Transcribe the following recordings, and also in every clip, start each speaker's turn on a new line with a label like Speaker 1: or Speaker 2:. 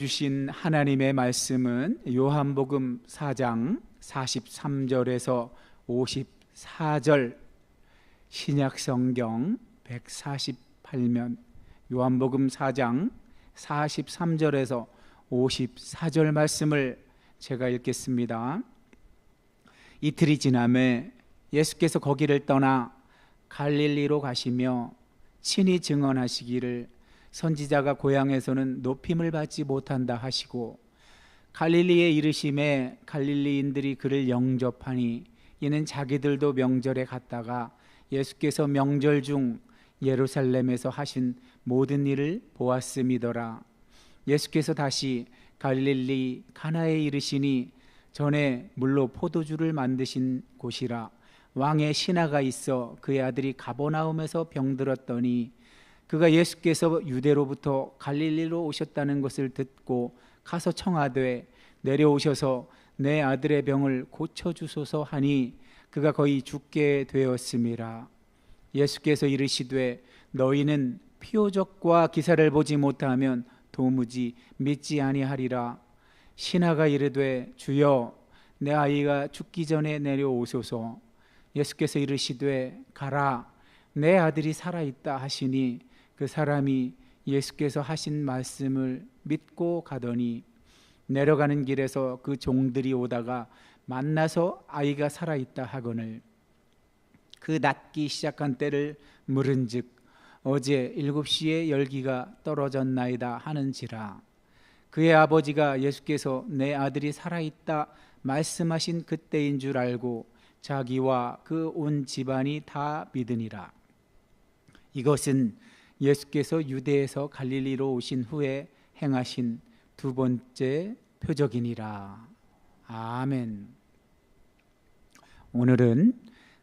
Speaker 1: 주신 하나님의 말씀은 요한복음 4장 43절에서 54절, 신약성경 148면 요한복음 4장 43절에서 54절 말씀을 제가 읽겠습니다. 이틀이 지남에 예수께서 거기를 떠나 갈릴리로 가시며 친히 증언하시기를 선지자가 고향에서는 높임을 받지 못한다 하시고, 갈릴리에 이르심에 갈릴리인들이 그를 영접하니 이는 자기들도 명절에 갔다가 예수께서 명절 중 예루살렘에서 하신 모든 일을 보았음이더라. 예수께서 다시 갈릴리 가나에 이르시니 전에 물로 포도주를 만드신 곳이라. 왕의 신하가 있어 그의 아들이 가버나움에서 병들었더니 그가 예수께서 유대로부터 갈릴리로 오셨다는 것을 듣고 가서 청하되 내려오셔서 내 아들의 병을 고쳐주소서 하니 그가 거의 죽게 되었음이라. 예수께서 이르시되 너희는 표적과 기사를 보지 못하면 도무지 믿지 아니하리라. 신하가 이르되 주여 내 아이가 죽기 전에 내려오소서. 예수께서 이르시되 가라 내 아들이 살아있다 하시니 그 사람이 예수께서 하신 말씀을 믿고 가더니 내려가는 길에서 그 종들이 오다가 만나서 아이가 살아있다 하거늘 그 낫기 시작한 때를 물은즉 어제 7시에 열기가 떨어졌나이다 하는지라. 그의 아버지가 예수께서 내 아들이 살아있다 말씀하신 그때인 줄 알고 자기와 그 온 집안이 다 믿으니라. 이것은 예수께서 유대에서 갈릴리로 오신 후에 행하신 두 번째 표적이니라. 아멘. 오늘은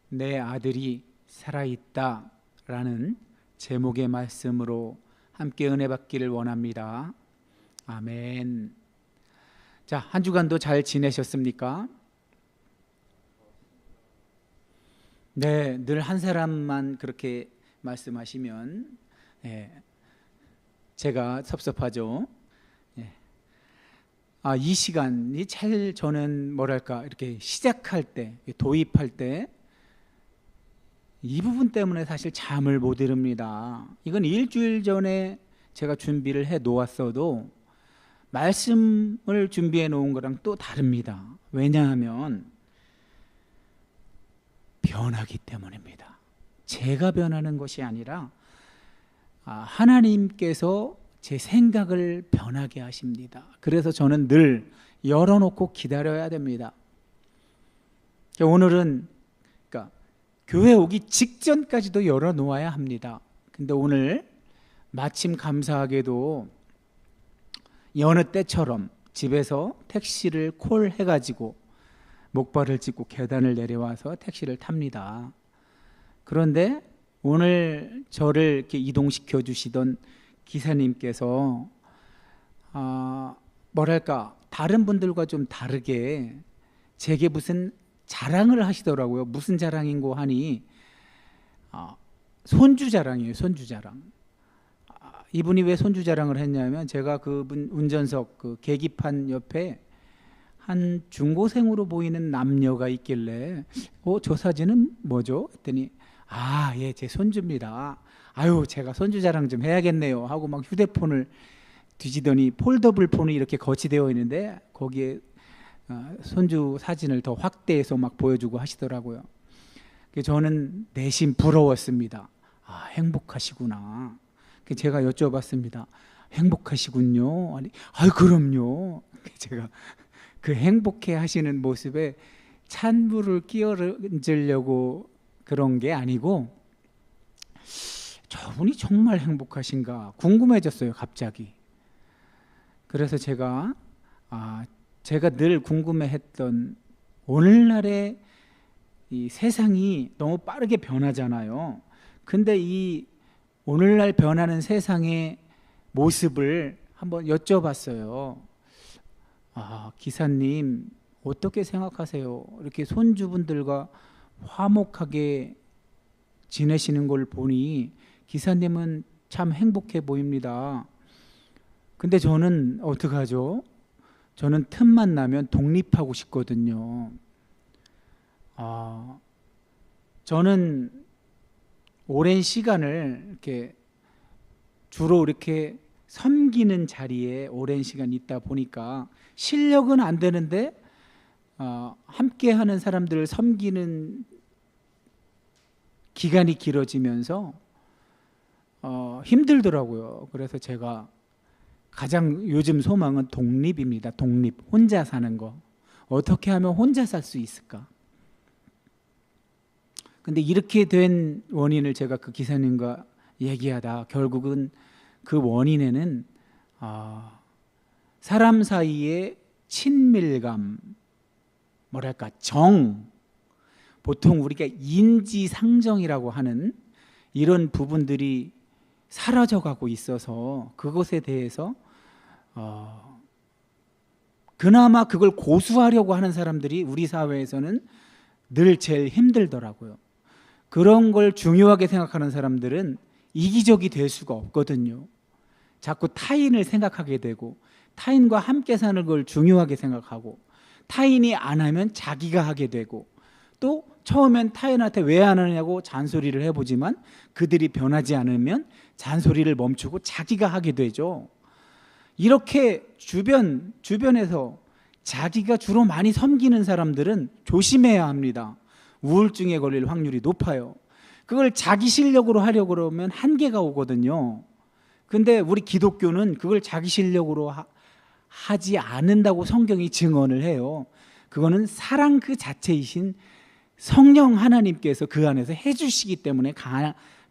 Speaker 1: 내 아들이 살아있다 라는 제목의 말씀으로 함께 은혜 받기를 원합니다. 아멘. 자, 한 주간도 잘 지내셨습니까? 네, 늘 한 사람만 그렇게 말씀하시면 제가 섭섭하죠. 이 시간이 제일 저는 뭐랄까 이렇게 시작할 때, 도입할 때 이 부분 때문에 사실 잠을 못 이룹니다. 이건 일주일 전에 제가 준비를 해 놓았어도 말씀을 준비해 놓은 거랑 또 다릅니다. 왜냐하면 변하기 때문입니다. 제가 변하는 것이 아니라 하나님께서 제 생각을 변하게 하십니다. 그래서 저는 늘 열어놓고 기다려야 됩니다. 오늘은 교회 오기 직전까지도 열어놓아야 합니다. 근데 오늘 마침 감사하게도 여느 때처럼 집에서 택시를 콜해가지고 목발을 짚고 계단을 내려와서 택시를 탑니다. 그런데 오늘 저를 이렇게 이동시켜 주시던 기사님께서 뭐랄까 다른 분들과 좀 다르게 제게 무슨 자랑을 하시더라고요. 무슨 자랑인고 하니 손주 자랑이에요. 손주 자랑. 이분이 왜 손주 자랑을 했냐면 제가 그분 운전석 그 계기판 옆에 한 중고생으로 보이는 남녀가 있길래 저 사진은 뭐죠? 했더니 예, 제 손주입니다. 아유, 제가 손주 자랑 좀 해야겠네요 하고 막 휴대폰을 뒤지더니 폴더블 폰이 이렇게 거치되어 있는데 거기에 손주 사진을 더 확대해서 막 보여주고 하시더라고요. 저는 내심 부러웠습니다. 행복하시구나. 제가 여쭤봤습니다. 행복하시군요. 아니, 그럼요. 제가 그 행복해 하시는 모습에 찬물을 끼얹으려고 그런 게 아니고 저분이 정말 행복하신가 궁금해졌어요, 갑자기. 그래서 제가 늘 궁금해했던 오늘날의 이 세상이 너무 빠르게 변하잖아요. 근데 이 오늘날 변하는 세상의 모습을 한번 여쭤봤어요. 기사님 어떻게 생각하세요? 이렇게 손주분들과 화목하게 지내시는 걸 보니 기사님은 참 행복해 보입니다. 근데 저는 어떡하죠? 저는 틈만 나면 독립하고 싶거든요. 저는 오랜 시간을 이렇게 주로 이렇게 섬기는 자리에 오랜 시간 있다 보니까 실력은 안 되는데 함께 하는 사람들을 섬기는 기간이 길어지면서 힘들더라고요. 그래서 제가 가장 요즘 소망은 독립입니다. 독립, 혼자 사는 거. 어떻게 하면 혼자 살 수 있을까? 근데 이렇게 된 원인을 제가 그 기사님과 얘기하다 결국은 그 원인에는 사람 사이의 친밀감, 뭐랄까 보통 우리가 인지상정이라고 하는 이런 부분들이 사라져가고 있어서 그것에 대해서 그나마 그걸 고수하려고 하는 사람들이 우리 사회에서는 늘 제일 힘들더라고요. 그런 걸 중요하게 생각하는 사람들은 이기적이 될 수가 없거든요. 자꾸 타인을 생각하게 되고 타인과 함께 사는 걸 중요하게 생각하고 타인이 안 하면 자기가 하게 되고 또 처음엔 타인한테 왜 안 하냐고 잔소리를 해보지만 그들이 변하지 않으면 잔소리를 멈추고 자기가 하게 되죠. 이렇게 주변에서 자기가 주로 많이 섬기는 사람들은 조심해야 합니다. 우울증에 걸릴 확률이 높아요. 그걸 자기 실력으로 하려고 그러면 한계가 오거든요. 근데 우리 기독교는 그걸 자기 실력으로 하지 않는다고 성경이 증언을 해요. 그거는 사랑 그 자체이신 성령 하나님께서 그 안에서 해주시기 때문에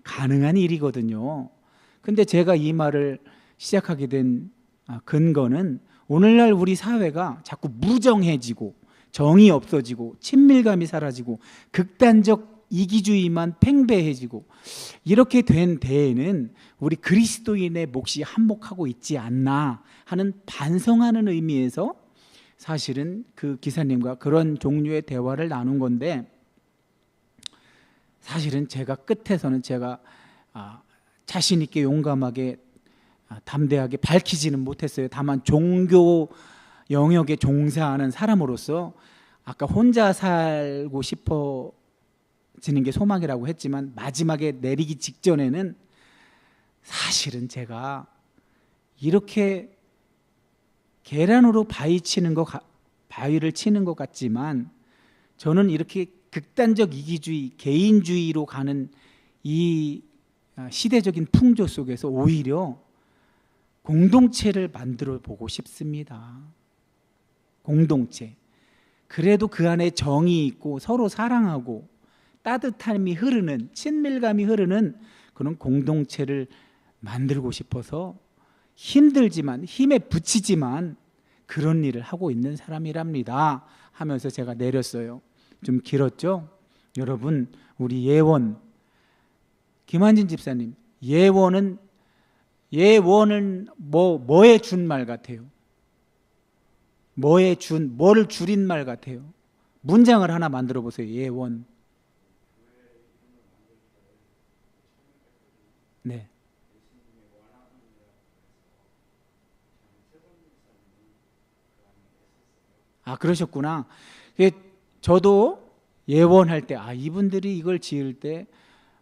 Speaker 1: 가능한 일이거든요. 근데 제가 이 말을 시작하게 된 근거는 오늘날 우리 사회가 자꾸 무정해지고 정이 없어지고 친밀감이 사라지고 극단적 이기주의만 팽배해지고 이렇게 된 데에는 우리 그리스도인의 몫이 한몫하고 있지 않나 하는 반성하는 의미에서 사실은 그 기사님과 그런 종류의 대화를 나눈 건데, 사실은 제가 끝에서는 제가 자신 있게 용감하게 담대하게 밝히지는 못했어요. 다만 종교 영역에 종사하는 사람으로서 아까 혼자 살고 싶어지는 게 소망이라고 했지만 마지막에 내리기 직전에는 사실은 제가 이렇게 계란으로 바위를 치는 것 같지만 저는 이렇게 극단적 이기주의, 개인주의로 가는 이 시대적인 풍조 속에서 오히려 공동체를 만들어 보고 싶습니다. 공동체. 그래도 그 안에 정이 있고 서로 사랑하고 따뜻함이 흐르는, 친밀감이 흐르는 그런 공동체를 만들고 싶어서 힘들지만, 힘에 부치지만 그런 일을 하고 있는 사람이랍니다 하면서 제가 내렸어요. 좀 길었죠? 여러분, 우리 예원, 김한진 집사님, 예원은 뭐에 준 말 같아요? 뭐를 줄인 말 같아요? 문장을 하나 만들어 보세요. 예원. 네. 그러셨구나. 저도 예원할 때 이분들이 이걸 지을 때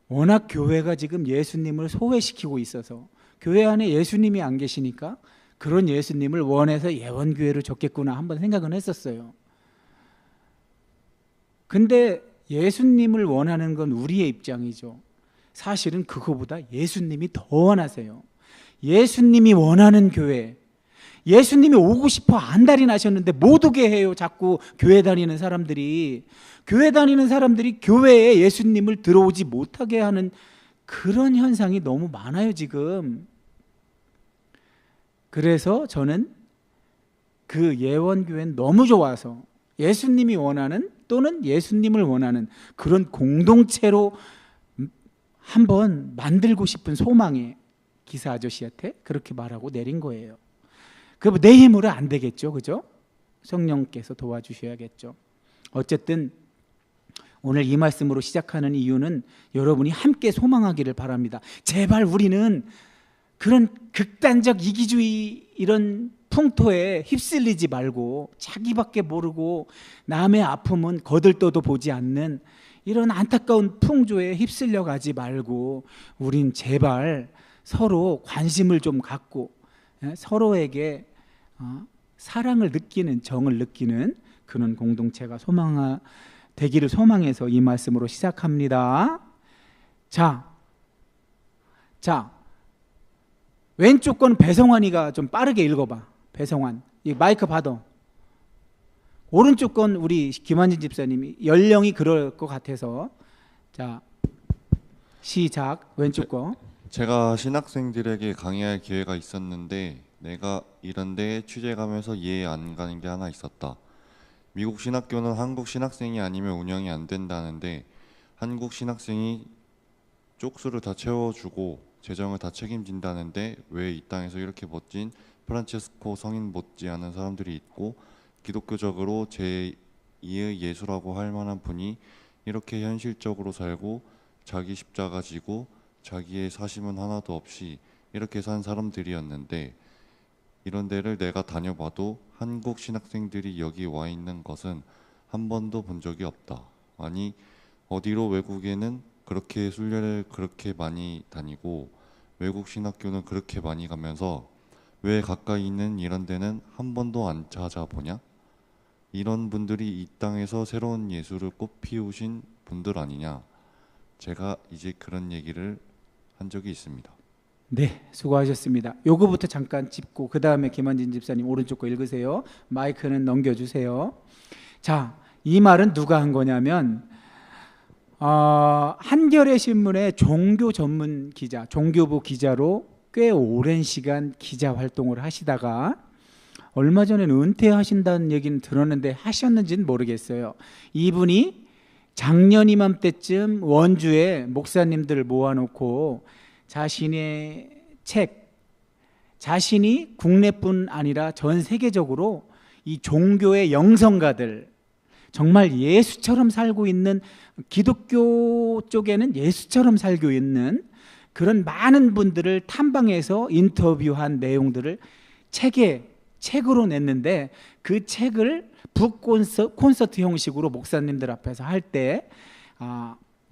Speaker 1: 워낙 교회가 지금 예수님을 소외시키고 있어서 교회 안에 예수님이 안 계시니까 그런 예수님을 원해서 예원교회로 줬겠구나 한번 생각은 했었어요. 근데 예수님을 원하는 건 우리의 입장이죠. 사실은 그거보다 예수님이 더 원하세요. 예수님이 원하는 교회, 예수님이 오고 싶어 안달이 나셨는데 못 오게 해요. 자꾸 교회 다니는 사람들이 교회에 예수님을 들어오지 못하게 하는 그런 현상이 너무 많아요 지금. 그래서 저는 그 예원교회는 너무 좋아서 예수님이 원하는 또는 예수님을 원하는 그런 공동체로 한번 만들고 싶은 소망에 기사 아저씨한테 그렇게 말하고 내린 거예요. 그럼 내 힘으로 안 되겠죠, 그죠? 성령께서 도와주셔야겠죠. 어쨌든 오늘 이 말씀으로 시작하는 이유는 여러분이 함께 소망하기를 바랍니다. 제발 우리는 그런 극단적 이기주의 이런 풍토에 휩쓸리지 말고 자기밖에 모르고 남의 아픔은 거들떠도 보지 않는 이런 안타까운 풍조에 휩쓸려 가지 말고 우린 제발 서로 관심을 좀 갖고 서로에게 사랑을 느끼는, 정을 느끼는 그런 공동체가 되기를 소망해서 이 말씀으로 시작합니다. 자, 왼쪽 건 배성환이가 좀 빠르게 읽어봐. 배성환, 이 마이크 받아. 오른쪽 건 우리 김한진 집사님이 연령이 그럴 것 같아서. 자, 시작. 왼쪽 거.
Speaker 2: 제가 신학생들에게 강의할 기회가 있었는데 내가 이런 데 취재 가면서 이해 안 가는 게 하나 있었다. 미국 신학교는 한국 신학생이 아니면 운영이 안 된다는데 한국 신학생이 쪽수를 다 채워주고 재정을 다 책임진다는데 왜 이 땅에서 이렇게 멋진 프란체스코 성인 못지않은 사람들이 있고 기독교적으로 제2의 예수라고 할 만한 분이 이렇게 현실적으로 살고 자기 십자가 지고 자기의 사심은 하나도 없이 이렇게 산 사람들이었는데 이런 데를 내가 다녀봐도 한국 신학생들이 여기 와 있는 것은 한 번도 본 적이 없다. 아니 어디로 외국에는 그렇게 순례를 그렇게 많이 다니고 외국 신학교는 그렇게 많이 가면서 왜 가까이 있는 이런 데는 한 번도 안 찾아보냐? 이런 분들이 이 땅에서 새로운 예수를 꽃피우신 분들 아니냐? 제가 이제 그런 얘기를 한 적이 있습니다.
Speaker 1: 네, 수고하셨습니다. 요거부터 잠깐 짚고 그 다음에 김한진 집사님 오른쪽 거 읽으세요. 마이크는 넘겨주세요. 자, 이 말은 누가 한 거냐면 한겨레 신문의 종교 전문 기자, 종교부 기자로 꽤 오랜 시간 기자 활동을 하시다가 얼마 전에는 은퇴하신다는 얘기는 들었는데 하셨는지는 모르겠어요. 이분이 작년 이맘때쯤 원주에 목사님들을 모아놓고 자신의 책, 자신이 국내뿐 아니라 전 세계적으로 이 종교의 영성가들, 정말 예수처럼 살고 있는, 기독교 쪽에는 예수처럼 살고 있는 그런 많은 분들을 탐방해서 인터뷰한 내용들을 책으로 냈는데 그 책을 북 콘서트 형식으로 목사님들 앞에서 할 때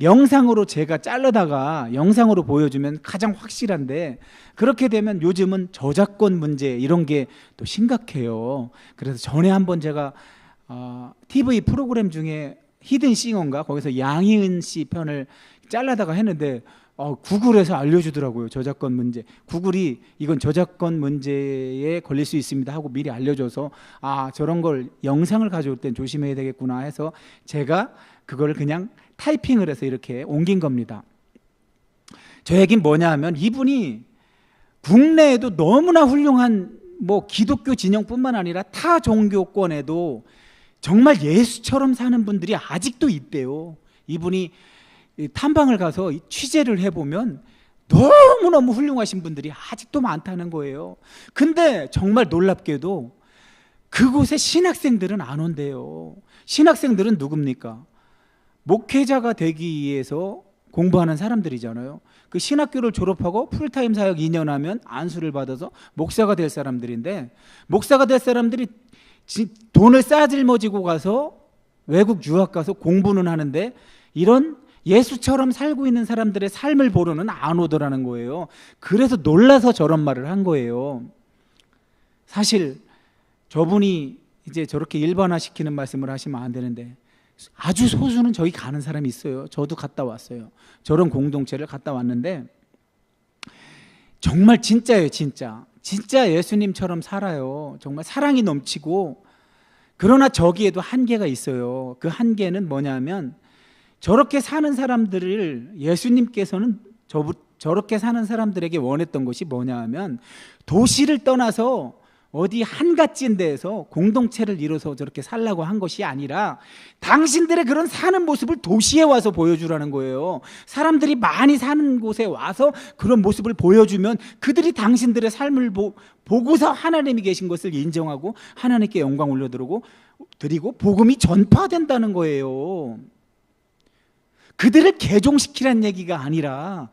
Speaker 1: 영상으로 제가 잘라다가 영상으로 보여주면 가장 확실한데 그렇게 되면 요즘은 저작권 문제 이런 게 또 심각해요. 그래서 전에 한번 제가 TV 프로그램 중에 히든싱어인가 거기서 양희은 씨 편을 잘라다가 했는데 구글에서 알려주더라고요. 저작권 문제. 구글이 이건 저작권 문제에 걸릴 수 있습니다 하고 미리 알려줘서 저런 걸 영상을 가져올 땐 조심해야 되겠구나 해서 제가 그걸 그냥 타이핑을 해서 이렇게 옮긴 겁니다. 저 얘기는 뭐냐 하면 이분이 국내에도 너무나 훌륭한 기독교 진영뿐만 아니라 타 종교권에도 정말 예수처럼 사는 분들이 아직도 있대요. 이분이 탐방을 가서 취재를 해보면 너무너무 훌륭하신 분들이 아직도 많다는 거예요. 근데 정말 놀랍게도 그곳에 신학생들은 안 온대요. 신학생들은 누굽니까? 목회자가 되기 위해서 공부하는 사람들이잖아요. 그 신학교를 졸업하고 풀타임 사역 2년 하면 안수를 받아서 목사가 될 사람들인데 목사가 될 사람들이 돈을 싸질머지고 가서 외국 유학 가서 공부는 하는데 이런 예수처럼 살고 있는 사람들의 삶을 보러는 안 오더라는 거예요. 그래서 놀라서 저런 말을 한 거예요. 사실 저분이 이제 저렇게 일반화시키는 말씀을 하시면 안 되는데 아주 소수는 저기 가는 사람이 있어요. 저도 갔다 왔어요. 저런 공동체를 갔다 왔는데 정말 진짜예요. 진짜 예수님처럼 살아요. 정말 사랑이 넘치고 그러나 저기에도 한계가 있어요. 그 한계는 뭐냐면 저렇게 사는 사람들을 예수님께서는 저렇게 사는 사람들에게 원했던 것이 뭐냐 하면 도시를 떠나서 어디 한갓진 데에서 공동체를 이뤄서 저렇게 살라고 한 것이 아니라 당신들의 그런 사는 모습을 도시에 와서 보여주라는 거예요. 사람들이 많이 사는 곳에 와서 그런 모습을 보여주면 그들이 당신들의 삶을 보고서 하나님이 계신 것을 인정하고 하나님께 영광 올려드리고 복음이 전파된다는 거예요. 그들을 개종시키라는 얘기가 아니라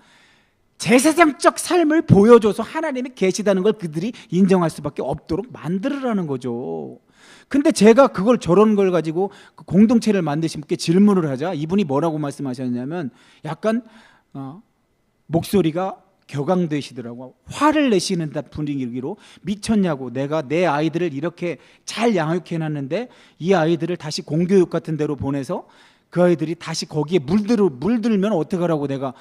Speaker 1: 제사장적 삶을 보여줘서 하나님이 계시다는 걸 그들이 인정할 수밖에 없도록 만들으라는 거죠. 근데 제가 그걸 저런 걸 가지고 공동체를 만드신 분께 질문을 하자 이분이 뭐라고 말씀하셨냐면 약간 목소리가 격앙되시더라고. 화를 내시는 분위기로 미쳤냐고, 내가 내 아이들을 이렇게 잘 양육해놨는데 이 아이들을 다시 공교육 같은 데로 보내서 그 아이들이 다시 거기에 물들면 어떡하라고, 내가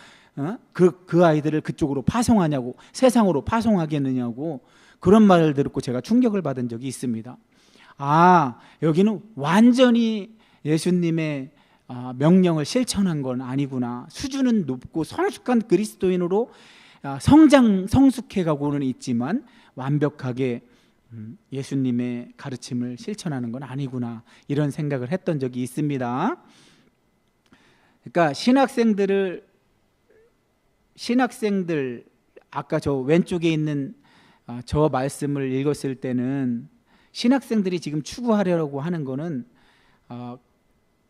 Speaker 1: 그 아이들을 그쪽으로 파송하냐고, 세상으로 파송하겠느냐고, 그런 말을 듣고 제가 충격을 받은 적이 있습니다. 여기는 완전히 예수님의 명령을 실천한 건 아니구나. 수준은 높고 성숙한 그리스도인으로 성숙해 가고는 있지만 완벽하게 예수님의 가르침을 실천하는 건 아니구나, 이런 생각을 했던 적이 있습니다. 그러니까 신학생들 아까 저 왼쪽에 있는 저 말씀을 읽었을 때는 신학생들이 지금 추구하려고 하는 거는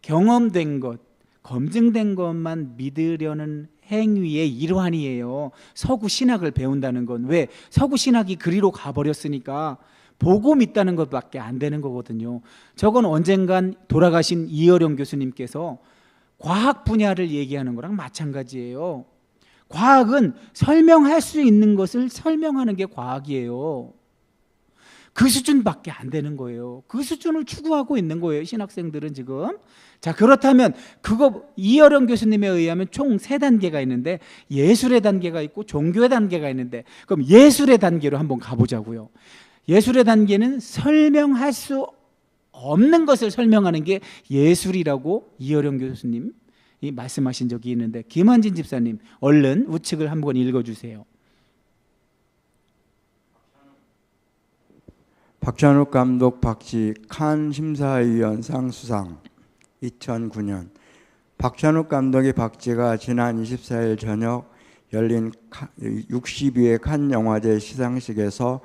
Speaker 1: 경험된 것, 검증된 것만 믿으려는 행위의 일환이에요. 서구 신학을 배운다는 건. 왜? 서구 신학이 그리로 가버렸으니까 보고 믿다는 것밖에 안 되는 거거든요. 저건 언젠간 돌아가신 이어령 교수님께서 과학 분야를 얘기하는 거랑 마찬가지예요. 과학은 설명할 수 있는 것을 설명하는 게 과학이에요. 그 수준밖에 안 되는 거예요. 그 수준을 추구하고 있는 거예요, 신학생들은 지금. 자, 그렇다면 이어령 교수님에 의하면 총 3단계가 있는데 예술의 단계가 있고 종교의 단계가 있는데, 그럼 예술의 단계로 한번 가보자고요. 예술의 단계는 설명할 수 없는 것을 설명하는 게 예술이라고 이어령 교수님이 말씀하신 적이 있는데, 김한진 집사님 얼른 우측을 한번 읽어주세요.
Speaker 3: 박찬욱 감독 박씨 칸 심사위원상 수상. 2009년 박찬욱 감독의 박쥐가 지난 24일 저녁 열린 62회 칸 영화제 시상식에서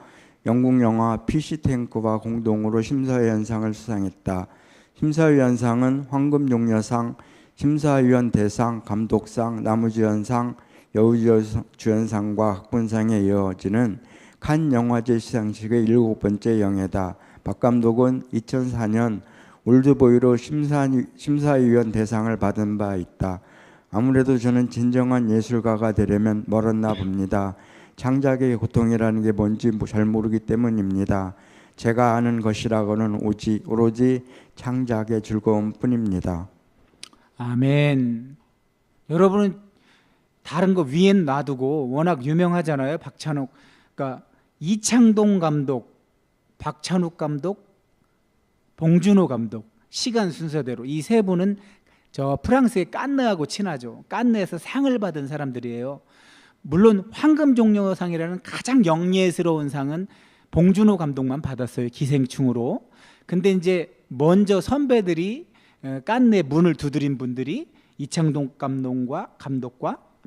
Speaker 3: 영국 영화 피시탱크와 공동으로 심사위원상을 수상했다. 심사위원상은 황금종려상, 심사위원 대상, 감독상, 나무주연상, 여우주연상과 각본상에 이어지는 칸 영화제 시상식의 7번째 영예다. 박 감독은 2004년 올드보이로 심사위원 대상을 받은 바 있다. 아무래도 저는 진정한 예술가가 되려면 멀었나 봅니다. 창작의 고통이라는 게 뭔지 잘 모르기 때문입니다. 제가 아는 것이라고는 오로지 창작의 즐거움뿐입니다.
Speaker 1: 아멘. 여러분은 다른 거 위엔 놔두고 워낙 유명하잖아요. 박찬욱, 그러니까 이창동 감독, 박찬욱 감독, 봉준호 감독, 시간 순서대로 이 세 분은 저 프랑스의 깐느하고 친하죠. 깐느에서 상을 받은 사람들이에요. 물론 황금종려상이라는 가장 영예스러운 상은 봉준호 감독만 받았어요, 기생충으로. 근데 이제 먼저 선배들이 깐느의 문을 두드린 분들이 이창동 감독과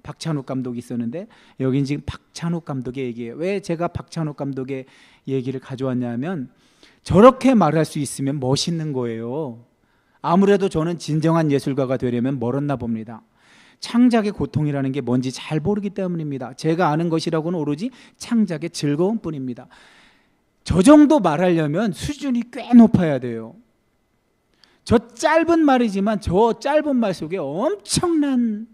Speaker 1: 박찬욱 감독이 있었는데, 여긴 지금 박찬욱 감독의 얘기예요. 왜 제가 박찬욱 감독의 얘기를 가져왔냐면 저렇게 말할 수 있으면 멋있는 거예요. 아무래도 저는 진정한 예술가가 되려면 멀었나 봅니다. 창작의 고통이라는 게 뭔지 잘 모르기 때문입니다. 제가 아는 것이라고는 오로지 창작의 즐거움뿐입니다. 저 정도 말하려면 수준이 꽤 높아야 돼요. 저 짧은 말이지만 저 짧은 말 속에 엄청난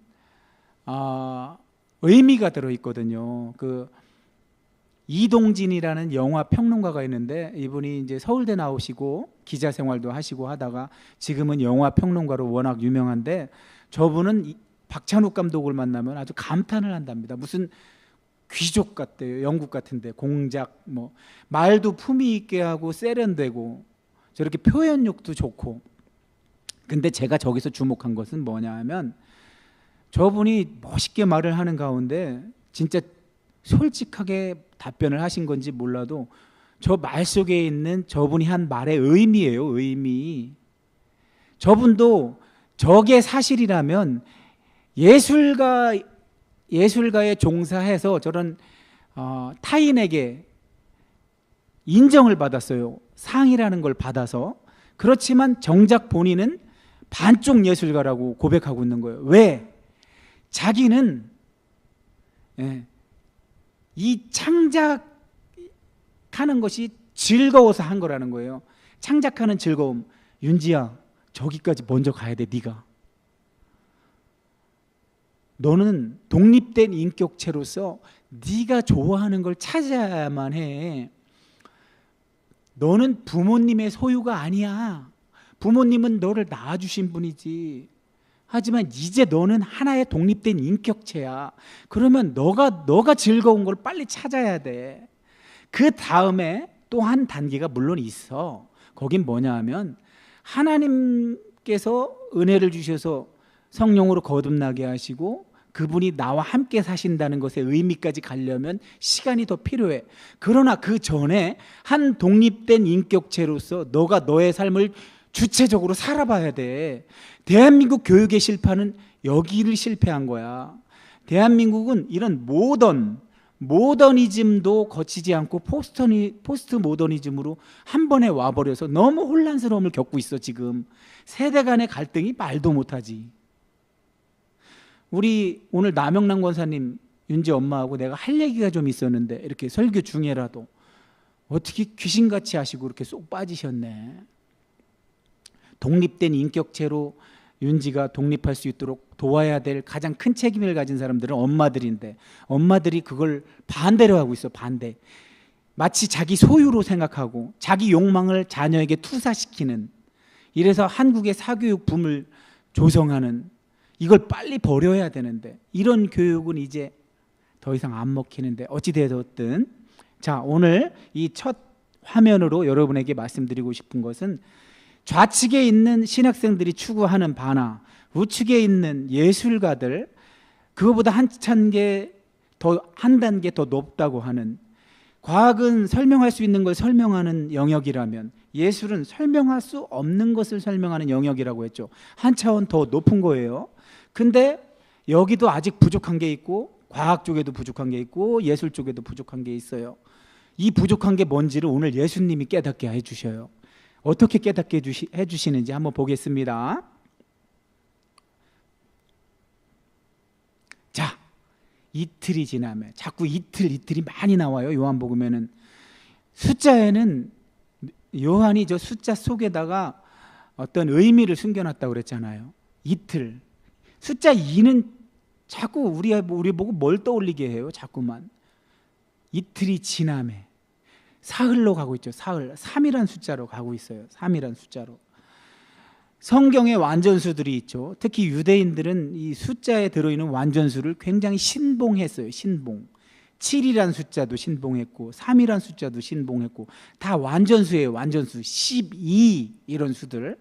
Speaker 1: 의미가 들어있거든요. 이동진이라는 영화 평론가가 있는데, 이분이 이제 서울대 나오시고 기자 생활도 하시고 하다가 지금은 영화 평론가로 워낙 유명한데, 저분은 박찬욱 감독을 만나면 아주 감탄을 한답니다. 무슨 귀족 같대요. 영국 같은데 공작, 말도 품위 있게 하고 세련되고 저렇게 표현력도 좋고. 근데 제가 저기서 주목한 것은 뭐냐 하면, 저분이 멋있게 말을 하는 가운데 진짜 솔직하게 답변을 하신 건지 몰라도 저 말 속에 있는 저분이 한 말의 의미예요. 의미. 저분도 저게 사실이라면 예술가에 종사해서 저런 타인에게 인정을 받았어요. 상이라는 걸 받아서. 그렇지만 정작 본인은 반쪽 예술가라고 고백하고 있는 거예요. 왜? 자기는 예. 이 창작하는 것이 즐거워서 한 거라는 거예요. 창작하는 즐거움. 윤지야, 저기까지 먼저 가야 돼. 네가. 너는 독립된 인격체로서 네가 좋아하는 걸 찾아야만 해. 너는 부모님의 소유가 아니야. 부모님은 너를 낳아주신 분이지. 하지만 이제 너는 하나의 독립된 인격체야. 그러면 너가 즐거운 걸 빨리 찾아야 돼. 그 다음에 또 한 단계가 물론 있어. 거긴 뭐냐 하면 하나님께서 은혜를 주셔서 성령으로 거듭나게 하시고 그분이 나와 함께 사신다는 것의 의미까지 가려면 시간이 더 필요해. 그러나 그 전에 한 독립된 인격체로서 너가 너의 삶을 주체적으로 살아봐야 돼. 대한민국 교육의 실패는 여기를 실패한 거야. 대한민국은 이런 모더니즘도 거치지 않고 포스트 모더니즘으로 한 번에 와버려서 너무 혼란스러움을 겪고 있어. 지금 세대 간의 갈등이 말도 못하지. 우리 오늘 남영란 권사님 윤지 엄마하고 내가 할 얘기가 좀 있었는데 이렇게 설교 중에라도 어떻게 귀신같이 하시고 이렇게 쏙 빠지셨네. 독립된 인격체로 윤지가 독립할 수 있도록 도와야 될 가장 큰 책임을 가진 사람들은 엄마들인데 엄마들이 그걸 반대로 하고 있어. 반대. 마치 자기 소유로 생각하고 자기 욕망을 자녀에게 투사시키는, 이래서 한국의 사교육 붐을 조성하는, 이걸 빨리 버려야 되는데 이런 교육은 이제 더 이상 안 먹히는데 어찌되었든 자, 오늘 이 첫 화면으로 여러분에게 말씀드리고 싶은 것은 좌측에 있는 신학생들이 추구하는 바나 우측에 있는 예술가들, 그거보다 한 단계 더 높다고 하는, 과학은 설명할 수 있는 걸 설명하는 영역이라면 예술은 설명할 수 없는 것을 설명하는 영역이라고 했죠. 한 차원 더 높은 거예요. 근데 여기도 아직 부족한 게 있고 과학 쪽에도 부족한 게 있고 예술 쪽에도 부족한 게 있어요. 이 부족한 게 뭔지를 오늘 예수님이 깨닫게 해주셔요. 어떻게 깨닫게 해주시는지 한번 보겠습니다. 자, 이틀이 지나면 자꾸 이틀이 많이 나와요. 요한복음에는 숫자에는 요한이 저 숫자 속에다가 어떤 의미를 숨겨놨다고 그랬잖아요. 이틀. 숫자 2는 자꾸 우리 보고 뭘 떠올리게 해요. 자꾸만. 이틀이 지나매. 사흘로 가고 있죠. 사흘. 3이란 숫자로 가고 있어요. 3이란 숫자로. 성경에 완전수들이 있죠. 특히 유대인들은 이 숫자에 들어있는 완전수를 굉장히 신봉했어요. 신봉. 7이란 숫자도 신봉했고 3이란 숫자도 신봉했고 다 완전수예요. 완전수. 12 이런 수들.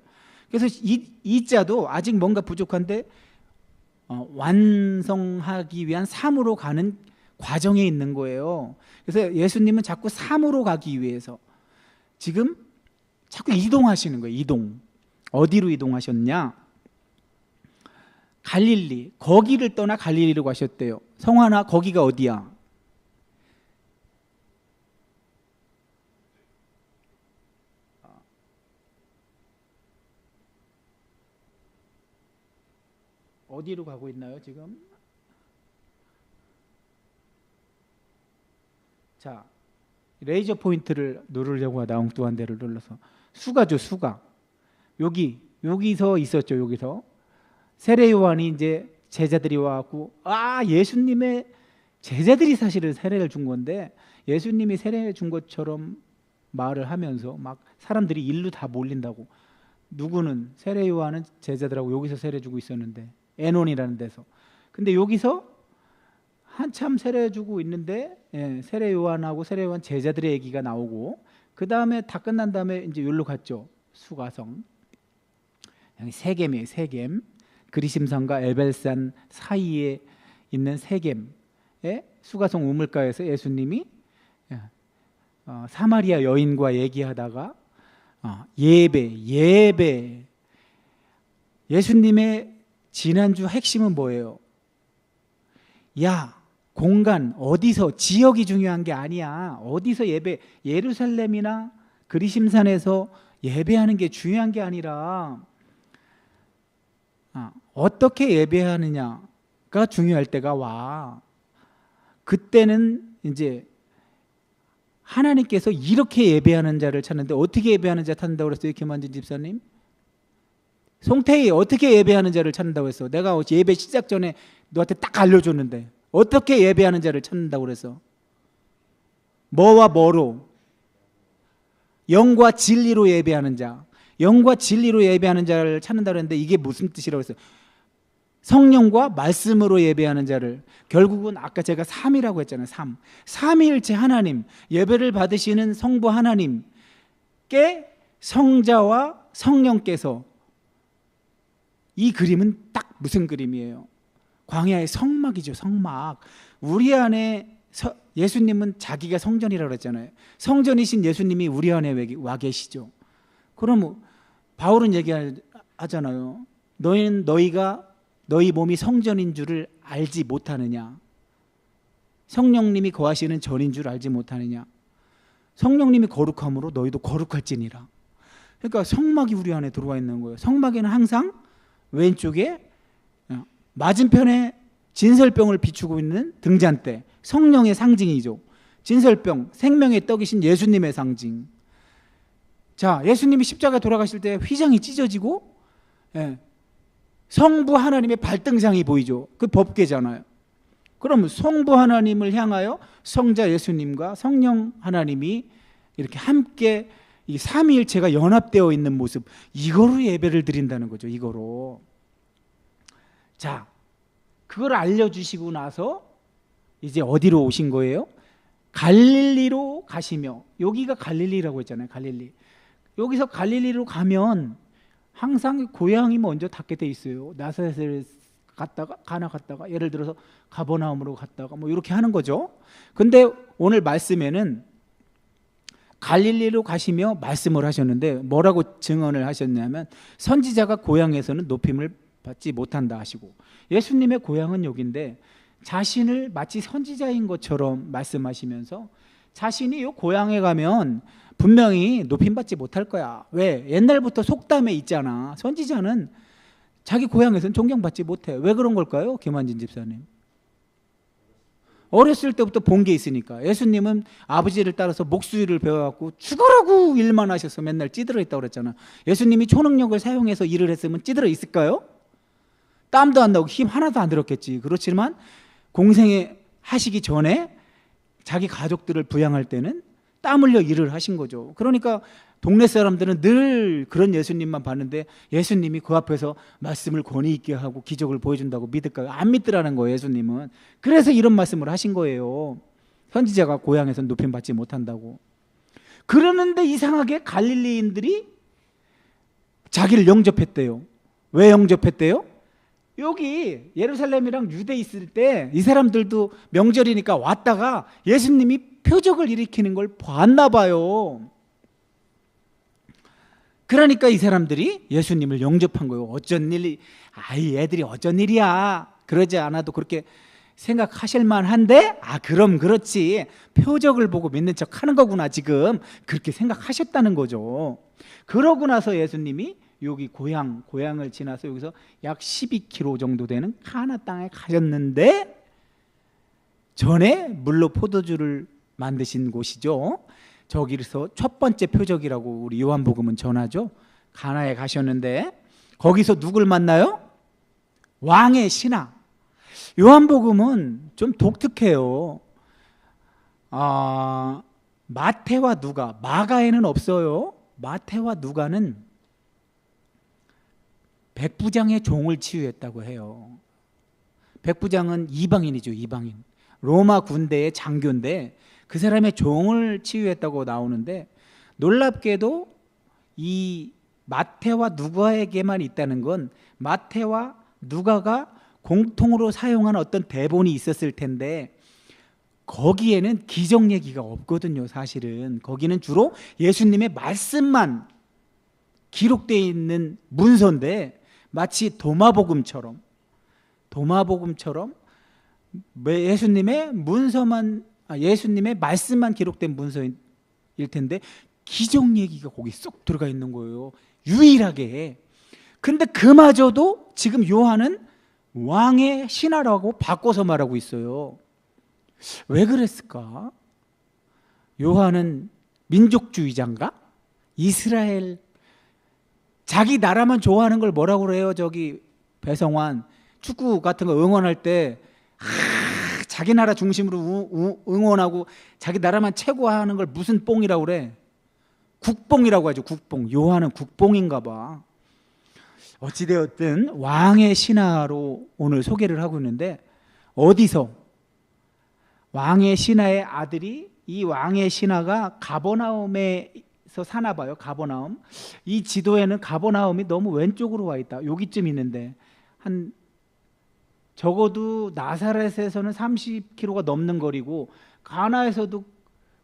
Speaker 1: 그래서 이 자도 아직 뭔가 부족한데 완성하기 위한 3으로 가는 과정에 있는 거예요. 그래서 예수님은 자꾸 3으로 가기 위해서 지금 자꾸 이동하시는 거예요. 이동. 어디로 이동하셨냐? 갈릴리. 거기를 떠나 갈릴리로 가셨대요. 성환아, 거기가 어디야? 어디로 가고 있나요 지금? 자, 레이저 포인트를 누르려고 하다 엉뚱한 데를 눌러서 수가죠. 수가. 여기서 있었죠. 여기서 세례 요한이 이제 제자들이 와갖고 예수님의 제자들이 사실은 세례를 준 건데 예수님이 세례 준 것처럼 말을 하면서 막 사람들이 일로 다 몰린다고. 누구는 세례 요한은 제자들하고 여기서 세례 주고 있었는데 에논이라는 데서. 근데 여기서 한참 세례 주고 있는데 세례 요한하고 세례 요한 제자들의 얘기가 나오고 그 다음에 다 끝난 다음에 이제 여기로 갔죠. 수가성. 여기 세겜이에요. 세겜. 그리심산과 에벨산 사이에 있는 세겜에 수가성 우물가에서 예수님이 사마리아 여인과 얘기하다가 예배. 예수님의 지난주 핵심은 뭐예요? 공간, 어디서, 지역이 중요한 게 아니야. 어디서 예배, 예루살렘이나 그리심산에서 예배하는 게 중요한 게 아니라 어떻게 예배하느냐가 중요할 때가 와. 그때는 이제 하나님께서 이렇게 예배하는 자를 찾는데 어떻게 예배하는 자 찾는다고 그랬어요? 김한진 집사님? 송태희 어떻게 예배하는 자를 찾는다고 했어? 내가 예배 시작 전에 너한테 딱 알려줬는데 어떻게 예배하는 자를 찾는다고 그랬어? 뭐와 뭐로? 영과 진리로 예배하는 자. 영과 진리로 예배하는 자를 찾는다고 했는데 이게 무슨 뜻이라고 했어요? 성령과 말씀으로 예배하는 자를, 결국은 아까 제가 3이라고 했잖아요. 3. 삼위일체 하나님, 예배를 받으시는 성부 하나님께 성자와 성령께서, 이 그림은 딱 무슨 그림이에요? 광야의 성막이죠. 성막. 우리 안에 예수님은 자기가 성전이라고 그랬잖아요. 성전이신 예수님이 우리 안에 와 계시죠. 그럼 바울은 얘기하잖아요. 너희가 너희 몸이 성전인 줄을 알지 못하느냐? 성령님이 거하시는 전인 줄 알지 못하느냐? 성령님이 거룩함으로 너희도 거룩할지니라. 그러니까 성막이 우리 안에 들어와 있는 거예요. 성막에는 항상 왼쪽에 맞은편에 진설병을 비추고 있는 등잔대, 성령의 상징이죠. 진설병, 생명의 떡이신 예수님의 상징. 자, 예수님이 십자가에 돌아가실 때 휘장이 찢어지고 성부 하나님의 발등상이 보이죠. 그 법궤잖아요. 그럼 성부 하나님을 향하여 성자 예수님과 성령 하나님이 이렇게 함께 이 삼위일체가 연합되어 있는 모습, 이거로 예배를 드린다는 거죠. 이거로. 자, 그걸 알려주시고 나서 이제 어디로 오신 거예요? 갈릴리로 가시며, 여기가 갈릴리라고 했잖아요. 갈릴리. 여기서 갈릴리로 가면 항상 고향이 먼저 닿게 돼 있어요. 나사렛을 갔다가 가나 갔다가, 예를 들어서 가버나움으로 갔다가 뭐 이렇게 하는 거죠. 근데 오늘 말씀에는 갈릴리로 가시며 말씀을 하셨는데 뭐라고 증언을 하셨냐면, 선지자가 고향에서는 높임을 받지 못한다 하시고, 예수님의 고향은 여기인데 자신을 마치 선지자인 것처럼 말씀하시면서 자신이 이 고향에 가면 분명히 높임받지 못할 거야. 왜? 옛날부터 속담에 있잖아. 선지자는 자기 고향에서는 존경받지 못해. 왜 그런 걸까요? 김한진 집사님. 어렸을 때부터 본 게 있으니까. 예수님은 아버지를 따라서 목수일을 배워갖고 죽으라고 일만 하셔서 맨날 찌들어 있다고 그랬잖아. 예수님이 초능력을 사용해서 일을 했으면 찌들어 있을까요? 땀도 안 나고 힘 하나도 안 들었겠지. 그렇지만 공생에 하시기 전에 자기 가족들을 부양할 때는 땀 흘려 일을 하신 거죠. 그러니까 동네 사람들은 늘 그런 예수님만 봤는데 예수님이 그 앞에서 말씀을 권위 있게 하고 기적을 보여준다고 믿을까요? 안 믿더라는 거예요. 예수님은. 그래서 이런 말씀을 하신 거예요. 선지자가 고향에서 높임받지 못한다고. 그러는데 이상하게 갈릴리인들이 자기를 영접했대요. 왜 영접했대요? 여기 예루살렘이랑 유대 있을 때 이 사람들도 명절이니까 왔다가 예수님이 표적을 일으키는 걸 봤나 봐요. 그러니까 이 사람들이 예수님을 영접한 거예요. 어쩐 일이, 아이 애들이 어쩐 일이야. 그러지 않아도 그렇게 생각하실 만한데, 그럼 그렇지. 표적을 보고 믿는 척 하는 거구나 지금. 그렇게 생각하셨다는 거죠. 그러고 나서 예수님이 여기 고향을 지나서 여기서 약 12km 정도 되는 가나 땅에 가셨는데, 전에 물로 포도주를 만드신 곳이죠. 저기서 첫 번째 표적이라고 우리 요한복음은 전하죠. 가나에 가셨는데 거기서 누굴 만나요? 왕의 신하. 요한복음은 좀 독특해요. 마태와 누가, 마가에는 없어요. 마태와 누가는 백부장의 종을 치유했다고 해요. 백부장은 이방인이죠. 이방인. 로마 군대의 장교인데 그 사람의 종을 치유했다고 나오는데, 놀랍게도 이 마태와 누가에게만 있다는 건 마태와 누가가 공통으로 사용한 어떤 대본이 있었을 텐데 거기에는 기적 얘기가 없거든요. 사실은 거기는 주로 예수님의 말씀만 기록되어 있는 문서인데, 마치 도마복음처럼 예수님의 문서만, 예수님의 말씀만 기록된 문서일 텐데 기적 얘기가 거기 쏙 들어가 있는 거예요. 유일하게. 근데 그마저도 지금 요한은 왕의 신하라고 바꿔서 말하고 있어요. 왜 그랬을까? 요한은 민족주의자인가? 이스라엘 자기 나라만 좋아하는 걸 뭐라고 그래요? 저기 배성환 축구 같은 거 응원할 때 자기 나라 중심으로 응원하고 자기 나라만 최고하는 걸 무슨 뽕이라고 그래? 국뽕이라고 하죠. 국뽕. 요한은 국뽕인가 봐. 어찌되었든 왕의 신하로 오늘 소개를 하고 있는데, 어디서? 왕의 신하의 아들이, 이 왕의 신하가 가버나움에서 사나 봐요. 가버나움. 이 지도에는 가버나움이 너무 왼쪽으로 와 있다. 여기쯤 있는데 한 적어도 나사렛에서는 30km가 넘는 거리고 가나에서도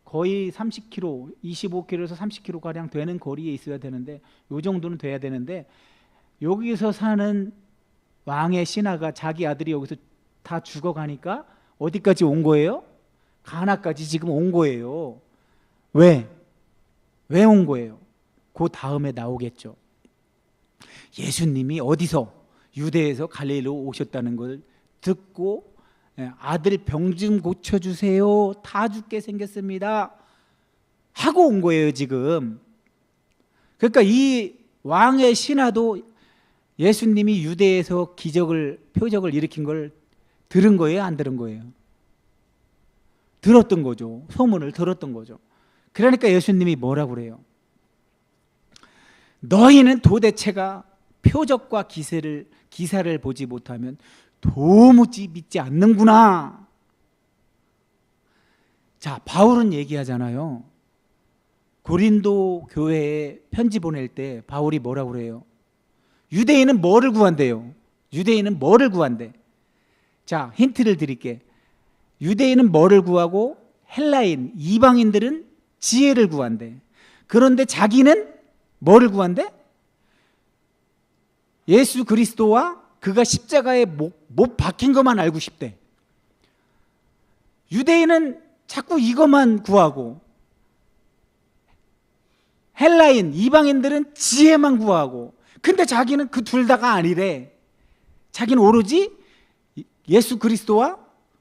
Speaker 1: 거의 30km, 25km에서 30km 가량 되는 거리에 있어야 되는데, 요 정도는 돼야 되는데, 여기서 사는 왕의 신하가 자기 아들이 여기서 다 죽어가니까 어디까지 온 거예요? 가나까지 지금 온 거예요. 왜? 왜 온 거예요? 그 다음에 나오겠죠. 예수님이 어디서? 유대에서 갈릴리로 오셨다는 걸 듣고 아들 병 좀 고쳐주세요. 다 죽게 생겼습니다. 하고 온 거예요 지금. 그러니까 이 왕의 신하도 예수님이 유대에서 표적을 일으킨 걸 들은 거예요? 안 들은 거예요? 들었던 거죠. 소문을 들었던 거죠. 그러니까 예수님이 뭐라고 그래요? 너희는 도대체가 표적과 기사를 보지 못하면 도무지 믿지 않는구나. 자, 바울은 얘기하잖아요. 고린도 교회에 편지 보낼 때 바울이 뭐라고 그래요? 유대인은 뭐를 구한대요? 유대인은 뭐를 구한대? 자, 힌트를 드릴게. 유대인은 뭐를 구하고 헬라인, 이방인들은 지혜를 구한대. 그런데 자기는 뭐를 구한대? 예수 그리스도와 그가 십자가에 못 박힌 것만 알고 싶대. 유대인은 자꾸 이것만 구하고, 헬라인, 이방인들은 지혜만 구하고, 근데 자기는 그 둘 다가 아니래. 자기는 오로지 예수 그리스도와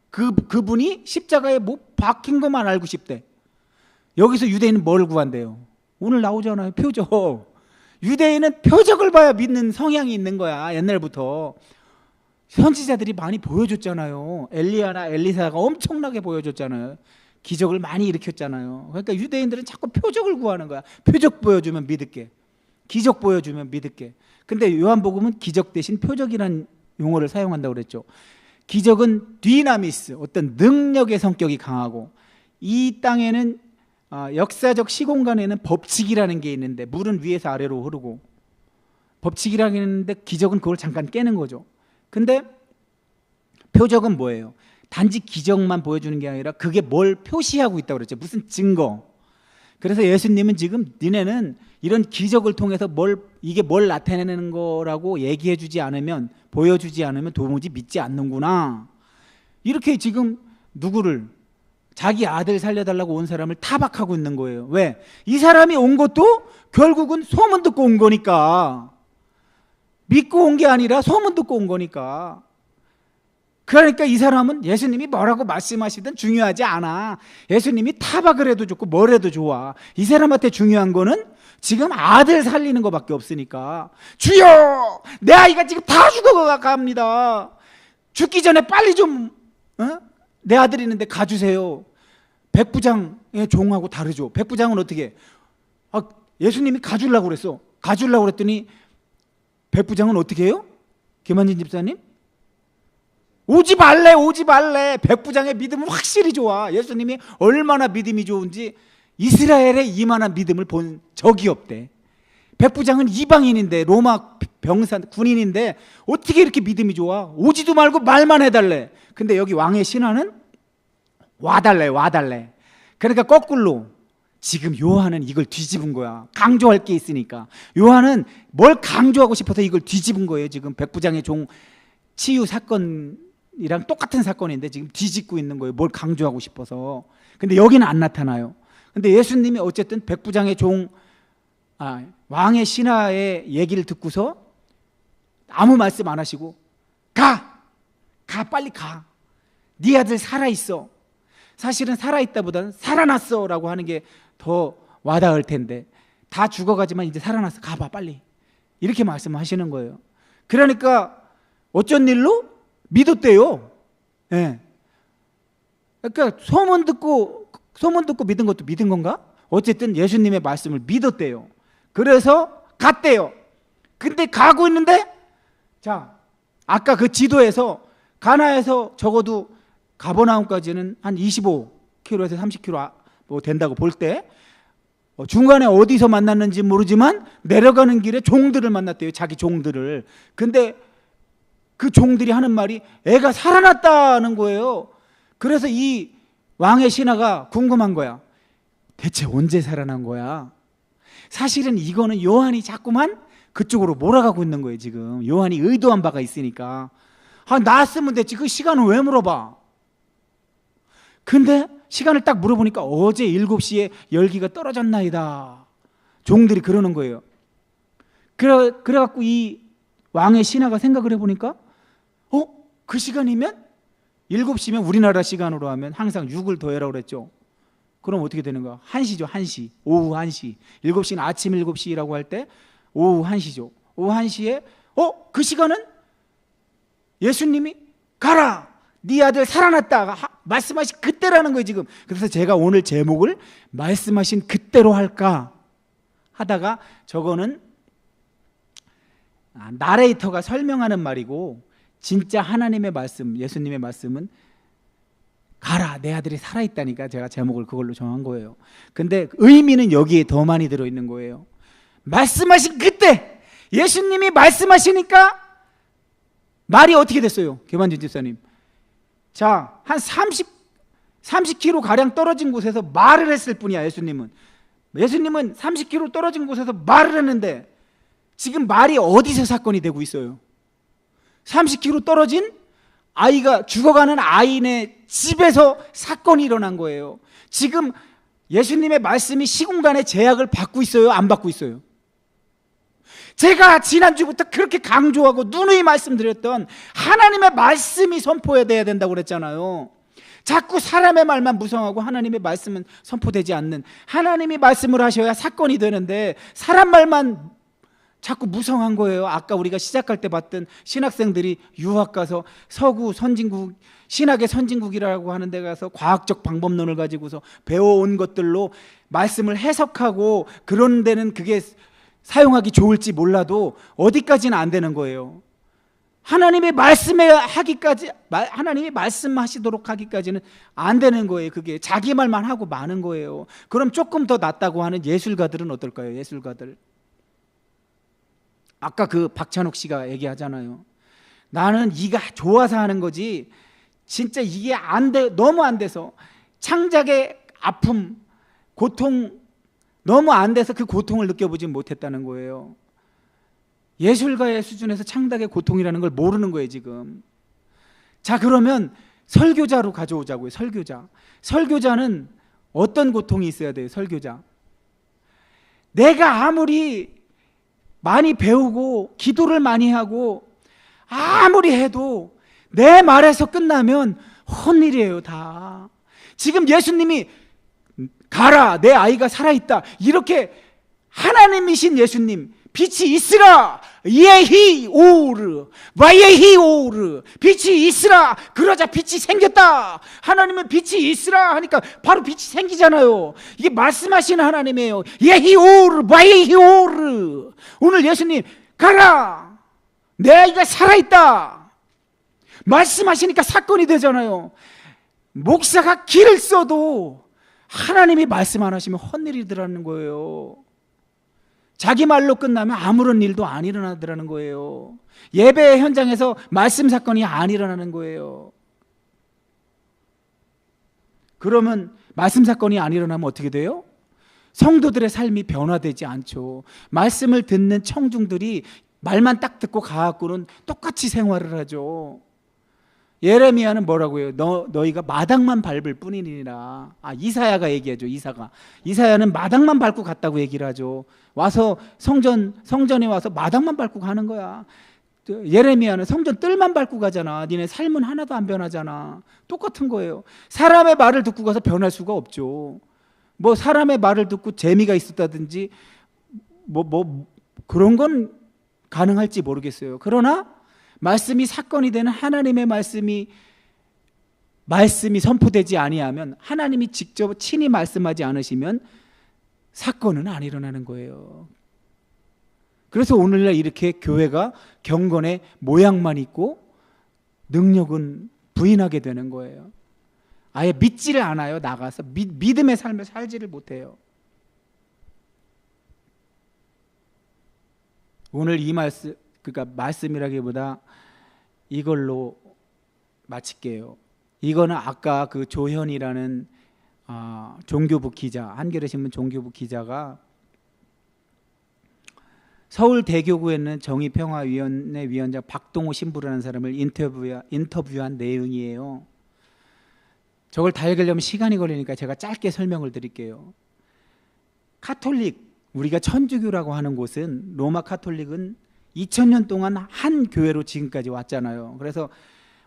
Speaker 1: 그분이 십자가에 못 박힌 것만 알고 싶대. 여기서 유대인은 뭘 구한대요? 오늘 나오잖아요. 표적. 유대인은 표적을 봐야 믿는 성향이 있는 거야. 옛날부터 선지자들이 많이 보여줬잖아요. 엘리야나 엘리사가 엄청나게 보여줬잖아요. 기적을 많이 일으켰잖아요. 그러니까 유대인들은 자꾸 표적을 구하는 거야. 표적 보여주면 믿을게. 기적 보여주면 믿을게. 근데 요한복음은 기적 대신 표적이라는 용어를 사용한다고 그랬죠. 기적은 디나미스, 어떤 능력의 성격이 강하고, 이 땅에는 역사적 시공간에는 법칙이라는 게 있는데, 물은 위에서 아래로 흐르고 법칙이라는 게 있는데, 기적은 그걸 잠깐 깨는 거죠. 근데 표적은 뭐예요? 단지 기적만 보여주는 게 아니라 그게 뭘 표시하고 있다고 그랬죠. 무슨 증거. 그래서 예수님은 지금 니네는 이런 기적을 통해서 이게 뭘 나타내는 거라고 얘기해 주지 않으면, 보여주지 않으면 도무지 믿지 않는구나. 이렇게 지금 누구를, 자기 아들 살려달라고 온 사람을 타박하고 있는 거예요. 왜? 이 사람이 온 것도 결국은 소문 듣고 온 거니까. 믿고 온 게 아니라 소문 듣고 온 거니까. 그러니까 이 사람은 예수님이 뭐라고 말씀하시든 중요하지 않아. 예수님이 타박을 해도 좋고 뭘 해도 좋아. 이 사람한테 중요한 거는 지금 아들 살리는 것밖에 없으니까. 주여, 내 아이가 지금 다 죽어갑니다. 죽기 전에 빨리 좀 내 아들 있는데 가주세요. 백부장의 종하고 다르죠. 백부장은 어떻게? 예수님이 가주려고 그랬어. 가주려고 그랬더니 백부장은 어떻게 해요? 김한진 집사님? 오지 말래. 백부장의 믿음은 확실히 좋아. 예수님이 얼마나 믿음이 좋은지 이스라엘에 이만한 믿음을 본 적이 없대. 백부장은 이방인인데, 로마 병사 군인인데 어떻게 이렇게 믿음이 좋아? 오지도 말고 말만 해달래. 근데 여기 왕의 신하는 와달래. 그러니까 거꾸로 지금 요한은 이걸 뒤집은 거야. 강조할 게 있으니까. 요한은 뭘 강조하고 싶어서 이걸 뒤집은 거예요. 지금 백부장의 종 치유 사건이랑 똑같은 사건인데 지금 뒤집고 있는 거예요. 뭘 강조하고 싶어서. 근데 여기는 안 나타나요. 근데 예수님이 어쨌든 백부장의 왕의 신하의 얘기를 듣고서 아무 말씀 안 하시고 빨리 가. 네 아들 살아있어. 사실은 살아있다보다는 살아났어라고 하는 게 더 와닿을 텐데, 다 죽어가지만 이제 살아났어, 가봐 빨리, 이렇게 말씀하시는 거예요. 그러니까 어쩐 일로? 믿었대요. 예. 그러니까 소문 듣고 믿은 것도 믿은 건가? 어쨌든 예수님의 말씀을 믿었대요. 그래서 갔대요. 근데 가고 있는데, 자, 아까 그 지도에서 가나에서 적어도 가버나움까지는 한 25km에서 30km 뭐 된다고 볼 때, 중간에 어디서 만났는지 모르지만 내려가는 길에 종들을 만났대요. 자기 종들을. 근데 그 종들이 하는 말이 애가 살아났다는 거예요. 그래서 이 왕의 신하가 궁금한 거야. 대체 언제 살아난 거야? 사실은 이거는 요한이 자꾸만 그쪽으로 몰아가고 있는 거예요. 지금 요한이 의도한 바가 있으니까. 나았으면 됐지, 그 시간은 왜 물어봐? 근데 시간을 딱 물어보니까 어제 7시에 열기가 떨어졌나이다, 종들이 그러는 거예요. 그래갖고 이 왕의 신하가 생각을 해보니까 그 시간이면 7시면 우리나라 시간으로 하면 항상 6을 더해라고 그랬죠. 그럼 어떻게 되는 거야? 1시죠. 1시. 오후 1시. 7시는 아침 7시라고 할 때 오후 1시죠. 오후 1시에 그 시간은 예수님이 가라, 네 아들 살아났다 말씀하신 그때라는 거예요 지금. 그래서 제가 오늘 제목을 말씀하신 그때로 할까 하다가, 저거는 나레이터가 설명하는 말이고, 진짜 하나님의 말씀, 예수님의 말씀은 가라, 내 아들이 살아있다니까 제가 제목을 그걸로 정한 거예요. 근데 의미는 여기에 더 많이 들어있는 거예요. 말씀하신 그때, 예수님이 말씀하시니까 말이 어떻게 됐어요? 개만진 집사님, 자, 한 30km 가량 떨어진 곳에서 말을 했을 뿐이야. 예수님은 30km 떨어진 곳에서 말을 했는데 지금 말이 어디서 사건이 되고 있어요? 30km 떨어진 아이가, 죽어가는 아이네 집에서 사건이 일어난 거예요. 지금 예수님의 말씀이 시공간의 제약을 받고 있어요? 안 받고 있어요? 제가 지난주부터 그렇게 강조하고 누누이 말씀드렸던 하나님의 말씀이 선포돼야 된다고 그랬잖아요. 자꾸 사람의 말만 무성하고 하나님의 말씀은 선포되지 않는, 하나님이 말씀을 하셔야 사건이 되는데 사람 말만 자꾸 무성한 거예요. 아까 우리가 시작할 때 봤던 신학생들이 유학 가서 서구 선진국, 신학의 선진국이라고 하는 데 가서 과학적 방법론을 가지고서 배워온 것들로 말씀을 해석하고 그런 데는 그게 사용하기 좋을지 몰라도 어디까지는 안 되는 거예요. 하나님이 하나님이 말씀하시도록 하기까지는 안 되는 거예요. 그게 자기 말만 하고 마는 거예요. 그럼 조금 더 낫다고 하는 예술가들은 어떨까요? 예술가들. 아까 그 박찬욱 씨가 얘기하잖아요. 나는 이가 좋아서 하는 거지 진짜 이게 너무 안 돼서, 창작의 아픔, 고통 너무 안 돼서 그 고통을 느껴보지 못했다는 거예요. 예술가의 수준에서 창작의 고통이라는 걸 모르는 거예요 지금. 자, 그러면 설교자로 가져오자고요. 설교자는 어떤 고통이 있어야 돼요? 설교자, 내가 아무리 많이 배우고 기도를 많이 하고 아무리 해도 내 말에서 끝나면 헛일이에요 다. 지금 예수님이 가라, 내 아이가 살아있다, 이렇게 하나님이신 예수님, 빛이 있으라, 예히 오르 와예히 오르, 빛이 있으라, 그러자 빛이 생겼다. 하나님은 빛이 있으라 하니까 바로 빛이 생기잖아요. 이게 말씀하시는 하나님이에요. 예히 오르 와예히 오르. 오늘 예수님 가라, 내 아이가 살아있다 말씀하시니까 사건이 되잖아요. 목사가 길을 써도 하나님이 말씀 안 하시면 헛일이더라는 거예요. 자기 말로 끝나면 아무런 일도 안 일어나더라는 거예요. 예배 현장에서 말씀 사건이 안 일어나는 거예요. 그러면 말씀 사건이 안 일어나면 어떻게 돼요? 성도들의 삶이 변화되지 않죠. 말씀을 듣는 청중들이 말만 딱 듣고 가갖고는 똑같이 생활을 하죠. 예레미야는 뭐라고 해요? 너희가 마당만 밟을 뿐이니라. 이사야가 얘기하죠. 이사야는 마당만 밟고 갔다고 얘기를 하죠. 와서 성전에 와서 마당만 밟고 가는 거야. 예레미야는 성전 뜰만 밟고 가잖아. 니네 삶은 하나도 안 변하잖아. 똑같은 거예요. 사람의 말을 듣고 가서 변할 수가 없죠. 뭐 사람의 말을 듣고 재미가 있었다든지 그런 건 가능할지 모르겠어요. 그러나 말씀이 사건이 되는 하나님의 말씀이 선포되지 아니하면, 하나님이 직접 친히 말씀하지 않으시면 사건은 안 일어나는 거예요. 그래서 오늘날 이렇게 교회가 경건의 모양만 있고 능력은 부인하게 되는 거예요. 아예 믿지를 않아요. 나가서 믿음의 삶을 살지를 못해요. 오늘 이 말씀, 그러니까 말씀이라기보다 이걸로 마칠게요. 이거는 아까 그 조현이라는 종교부 기자, 한겨레 신문 종교부 기자가 서울대교구에 있는 정의평화위원회 위원장 박동호 신부라는 사람을 인터뷰한 내용이에요. 저걸 다 읽으려면 시간이 걸리니까 제가 짧게 설명을 드릴게요. 카톨릭, 우리가 천주교라고 하는 곳은, 로마 카톨릭은 2000년 동안 한 교회로 지금까지 왔잖아요. 그래서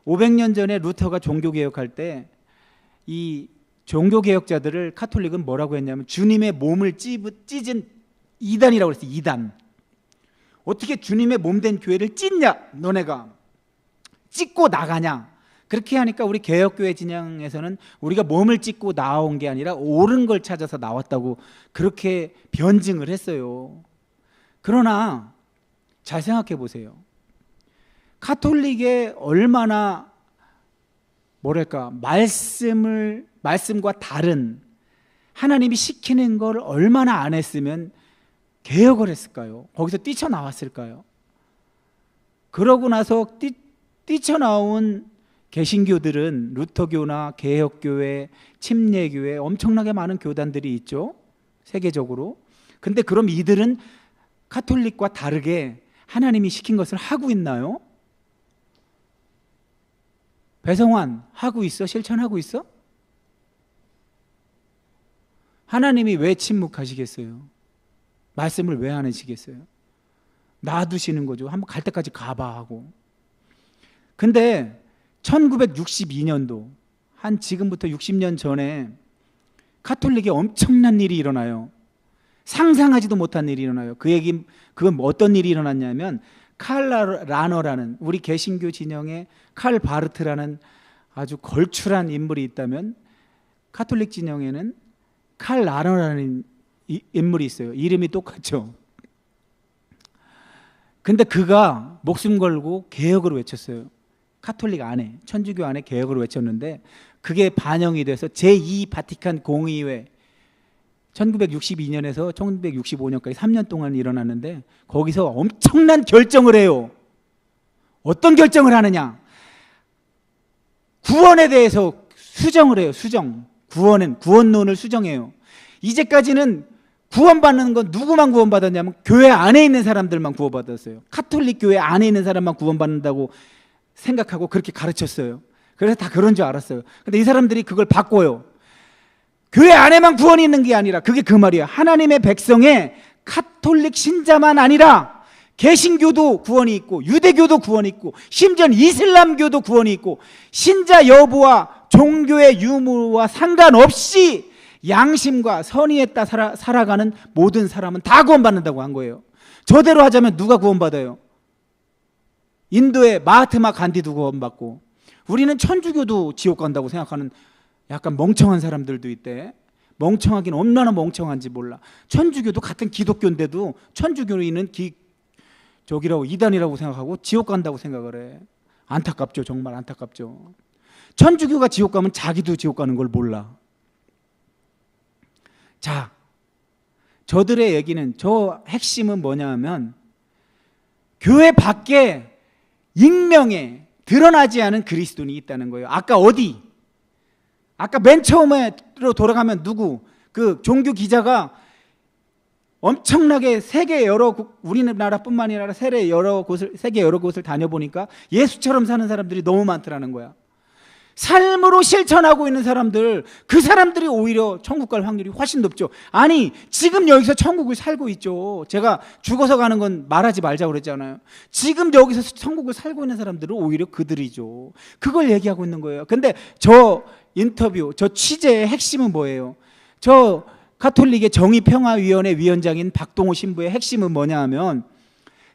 Speaker 1: 500년 전에 루터가 종교개혁할 때 이 종교개혁자들을 카톨릭은 뭐라고 했냐면 주님의 몸을 찢은 이단이라고 그랬어요. 이단. 어떻게 주님의 몸된 교회를 찢냐? 너네가 찢고 나가냐? 그렇게 하니까 우리 개혁교회 진영에서는 우리가 몸을 찢고 나온 게 아니라 옳은 걸 찾아서 나왔다고 그렇게 변증을 했어요. 그러나 잘 생각해 보세요. 카톨릭에 얼마나 말씀과 다른 하나님이 시키는 걸 얼마나 안 했으면 개혁을 했을까요? 거기서 뛰쳐나왔을까요? 그러고 나서 뛰쳐나온 개신교들은 루터교나 개혁교회, 침례교회, 엄청나게 많은 교단들이 있죠, 세계적으로. 근데 그럼 이들은 카톨릭과 다르게 하나님이 시킨 것을 하고 있나요? 배성환, 하고 있어? 실천하고 있어? 하나님이 왜 침묵하시겠어요? 말씀을 왜 안 하시겠어요? 놔두시는 거죠. 한번 갈 때까지 가봐 하고. 근데 1962년도, 한 지금부터 60년 전에 카톨릭에 엄청난 일이 일어나요. 상상하지도 못한 일이 일어나요. 그건 어떤 일이 일어났냐면, 칼 라너라는, 우리 개신교 진영의 칼 바르트라는 아주 걸출한 인물이 있다면, 카톨릭 진영에는 칼 라너라는 인물이 있어요. 이름이 똑같죠. 근데 그가 목숨 걸고 개혁을 외쳤어요. 카톨릭 안에, 천주교 안에 개혁을 외쳤는데, 그게 반영이 돼서 제2 바티칸 공의회, 1962년에서 1965년까지 3년 동안 일어났는데, 거기서 엄청난 결정을 해요. 어떤 결정을 하느냐? 구원에 대해서 수정을 해요. 구원론을 수정해요. 이제까지는 구원받는 건 누구만 구원받았냐면 교회 안에 있는 사람들만 구원받았어요. 카톨릭 교회 안에 있는 사람만 구원받는다고 생각하고 그렇게 가르쳤어요. 그래서 다 그런 줄 알았어요. 근데 이 사람들이 그걸 바꿔요. 교회 안에만 구원이 있는 게 아니라, 그게 그 말이야. 하나님의 백성의 카톨릭 신자만 아니라 개신교도 구원이 있고, 유대교도 구원이 있고, 심지어 이슬람교도 구원이 있고, 신자 여부와 종교의 유무와 상관없이 양심과 선의에 따라 살아가는 모든 사람은 다 구원받는다고 한 거예요. 저대로 하자면 누가 구원받아요? 인도의 마하트마 간디도 구원받고, 우리는 천주교도 지옥 간다고 생각하는 약간 멍청한 사람들도 있대. 멍청하긴 얼마나 멍청한지 몰라. 천주교도 같은 기독교인데도 천주교인은 이단이라고 생각하고 지옥 간다고 생각을 해. 안타깝죠. 정말 안타깝죠. 천주교가 지옥 가면 자기도 지옥 가는 걸 몰라. 자, 저들의 얘기는, 저 핵심은 뭐냐면, 교회 밖에 익명에 드러나지 않은 그리스도인이 있다는 거예요. 아까 맨 처음으로 돌아가면 그 종교 기자가 엄청나게 우리나라뿐만 아니라 세계 여러 곳을 다녀보니까 예수처럼 사는 사람들이 너무 많더라는 거야. 삶으로 실천하고 있는 사람들, 그 사람들이 오히려 천국 갈 확률이 훨씬 높죠. 아니, 지금 여기서 천국을 살고 있죠. 제가 죽어서 가는 건 말하지 말자고 그랬잖아요. 지금 여기서 천국을 살고 있는 사람들은 오히려 그들이죠. 그걸 얘기하고 있는 거예요. 근데 저 인터뷰, 저 취재의 핵심은 뭐예요? 저 가톨릭의 정의평화위원회 위원장인 박동호 신부의 핵심은 뭐냐 하면,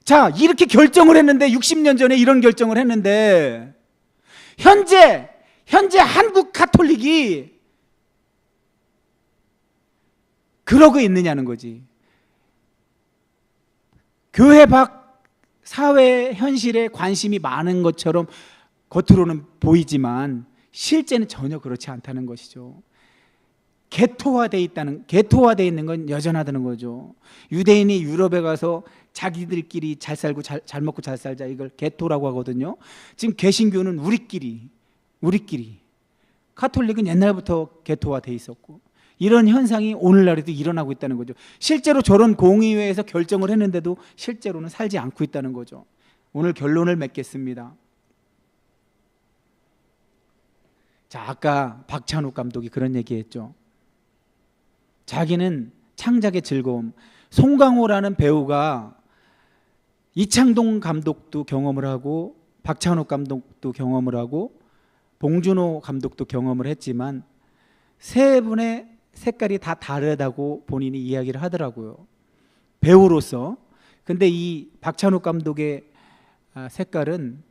Speaker 1: 자, 이렇게 결정을 했는데, 60년 전에 이런 결정을 했는데, 현재 한국 가톨릭이 그러고 있느냐는 거지. 교회 밖 사회 현실에 관심이 많은 것처럼 겉으로는 보이지만 실제는 전혀 그렇지 않다는 것이죠. 개토화되어 있는 건 여전하다는 거죠. 유대인이 유럽에 가서 자기들끼리 잘 살고 잘 먹고 잘 살자, 이걸 개토라고 하거든요. 지금 개신교는 우리끼리, 가톨릭은 옛날부터 개토화되어 있었고, 이런 현상이 오늘날에도 일어나고 있다는 거죠. 실제로 저런 공의회에서 결정을 했는데도 실제로는 살지 않고 있다는 거죠. 오늘 결론을 맺겠습니다. 자, 아까 박찬욱 감독이 그런 얘기했죠. 자기는 창작의 즐거움, 송강호라는 배우가 이창동 감독도 경험을 하고 박찬욱 감독도 경험을 하고 봉준호 감독도 경험을 했지만 세 분의 색깔이 다 다르다고 본인이 이야기를 하더라고요, 배우로서. 근데 이 박찬욱 감독의 색깔은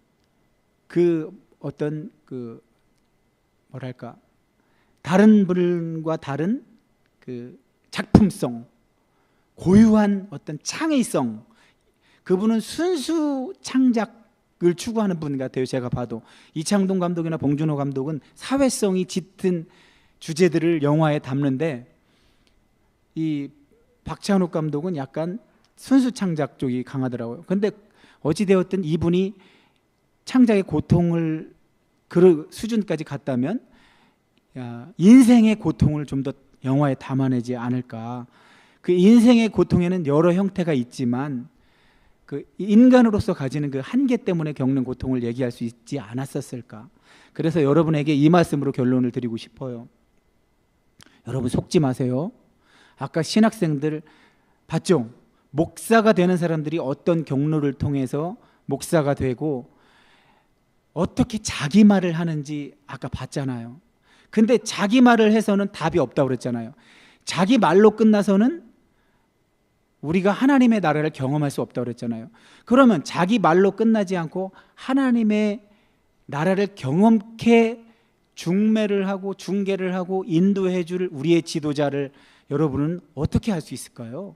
Speaker 1: 그 어떤 그 뭐랄까, 다른 분과 다른 그 작품성, 고유한 어떤 창의성, 그분은 순수 창작을 추구하는 분 같아요. 제가 봐도 이창동 감독이나 봉준호 감독은 사회성이 짙은 주제들을 영화에 담는데, 이 박찬욱 감독은 약간 순수 창작 쪽이 강하더라고요. 근데 어찌되었든 이분이 창작의 고통을 그 수준까지 갔다면 인생의 고통을 좀 더 영화에 담아내지 않을까. 그 인생의 고통에는 여러 형태가 있지만 그 인간으로서 가지는 그 한계 때문에 겪는 고통을 얘기할 수 있지 않았었을까. 그래서 여러분에게 이 말씀으로 결론을 드리고 싶어요. 여러분 속지 마세요. 아까 신학생들 봤죠? 목사가 되는 사람들이 어떤 경로를 통해서 목사가 되고 어떻게 자기 말을 하는지 아까 봤잖아요. 근데 자기 말을 해서는 답이 없다고 그랬잖아요. 자기 말로 끝나서는 우리가 하나님의 나라를 경험할 수 없다고 그랬잖아요. 그러면 자기 말로 끝나지 않고 하나님의 나라를 경험케 중매를 하고 중개를 하고 인도해 줄 우리의 지도자를 여러분은 어떻게 할 수 있을까요?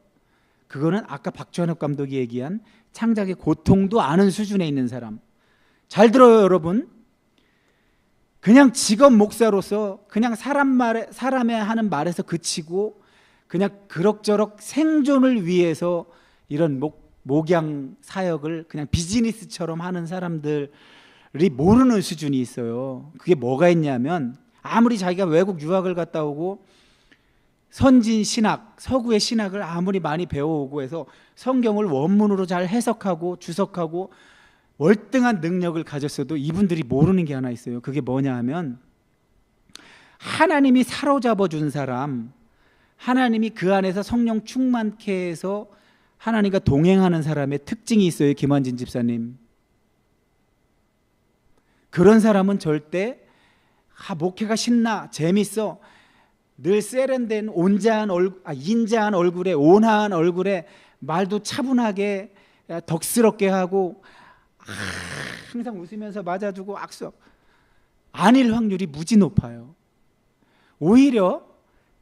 Speaker 1: 그거는 아까 박찬욱 감독이 얘기한 창작의 고통도 아는 수준에 있는 사람. 잘 들어요, 여러분. 그냥 직업 목사로서 그냥 사람의 하는 말에서 그치고 그냥 그럭저럭 생존을 위해서 이런 목양 사역을 그냥 비즈니스처럼 하는 사람들이 모르는 수준이 있어요. 그게 뭐가 있냐면, 아무리 자기가 외국 유학을 갔다 오고 선진 신학, 서구의 신학을 아무리 많이 배워오고 해서 성경을 원문으로 잘 해석하고 주석하고 월등한 능력을 가졌어도 이분들이 모르는 게 하나 있어요. 그게 뭐냐 하면, 하나님이 사로잡아 준 사람, 하나님이 그 안에서 성령 충만케 해서 하나님과 동행하는 사람의 특징이 있어요. 김환진 집사님, 그런 사람은 절대 목회가 신나, 재밌어, 늘 세련된 인자한 얼굴에, 온화한 얼굴에 말도 차분하게 덕스럽게 하고 항상 웃으면서 맞아주고 악수 아닐 확률이 무지 높아요. 오히려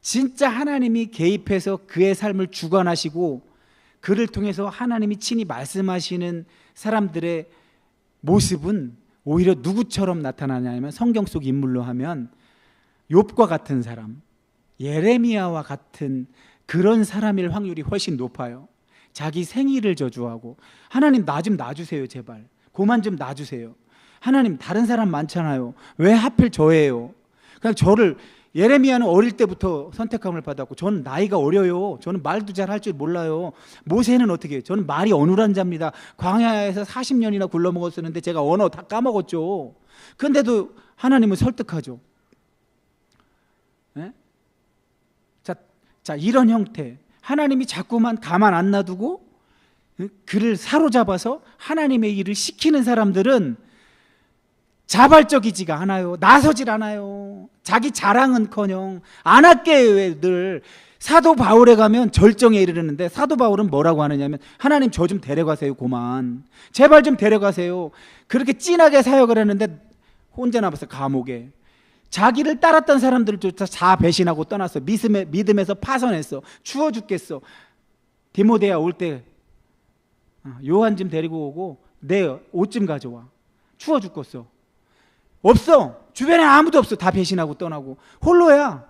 Speaker 1: 진짜 하나님이 개입해서 그의 삶을 주관하시고 그를 통해서 하나님이 친히 말씀하시는 사람들의 모습은 오히려 누구처럼 나타나냐면, 성경 속 인물로 하면 욥과 같은 사람, 예레미야와 같은 그런 사람일 확률이 훨씬 높아요. 자기 생일을 저주하고, 하나님 나 좀 놔주세요, 제발 그만 좀 놔주세요. 하나님 다른 사람 많잖아요, 왜 하필 저예요? 그냥 저를 예레미야는 어릴 때부터 선택함을 받았고 저는 나이가 어려요. 저는 말도 잘 할 줄 몰라요. 모세는 어떻게 해요? 저는 말이 어눌한 자입니다. 광야에서 40년이나 굴러먹었었는데 제가 언어 다 까먹었죠. 그런데도 하나님은 설득하죠. 네? 자, 이런 형태, 하나님이 자꾸만 가만 안 놔두고 그를 사로잡아서 하나님의 일을 시키는 사람들은 자발적이지가 않아요. 나서질 않아요. 자기 자랑은커녕 안 할게요. 늘 사도 바울에 가면 절정에 이르르는데 사도 바울은 뭐라고 하느냐면 하나님 저 좀 데려가세요. 고만 제발 좀 데려가세요. 그렇게 진하게 사역을 했는데 혼자 남아서 감옥에 자기를 따랐던 사람들조차 다 배신하고 떠났어. 믿음에서 파선했어. 추워 죽겠어. 디모데야 올 때 요한 좀 데리고 오고 내 옷 좀 가져와. 추워 죽겠어. 없어. 주변에 아무도 없어. 다 배신하고 떠나고 홀로야.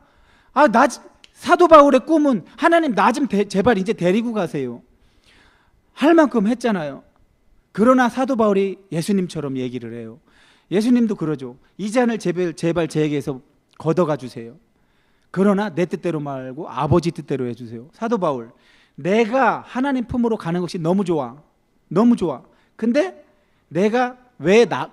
Speaker 1: 사도 바울의 꿈은 하나님 나 좀 제발 이제 데리고 가세요. 할 만큼 했잖아요. 그러나 사도 바울이 예수님처럼 얘기를 해요. 예수님도 그러죠. 이 잔을 제발 제게서 걷어가 주세요. 그러나 내 뜻대로 말고 아버지 뜻대로 해주세요. 사도 바울, 내가 하나님 품으로 가는 것이 너무 좋아. 너무 좋아. 근데 내가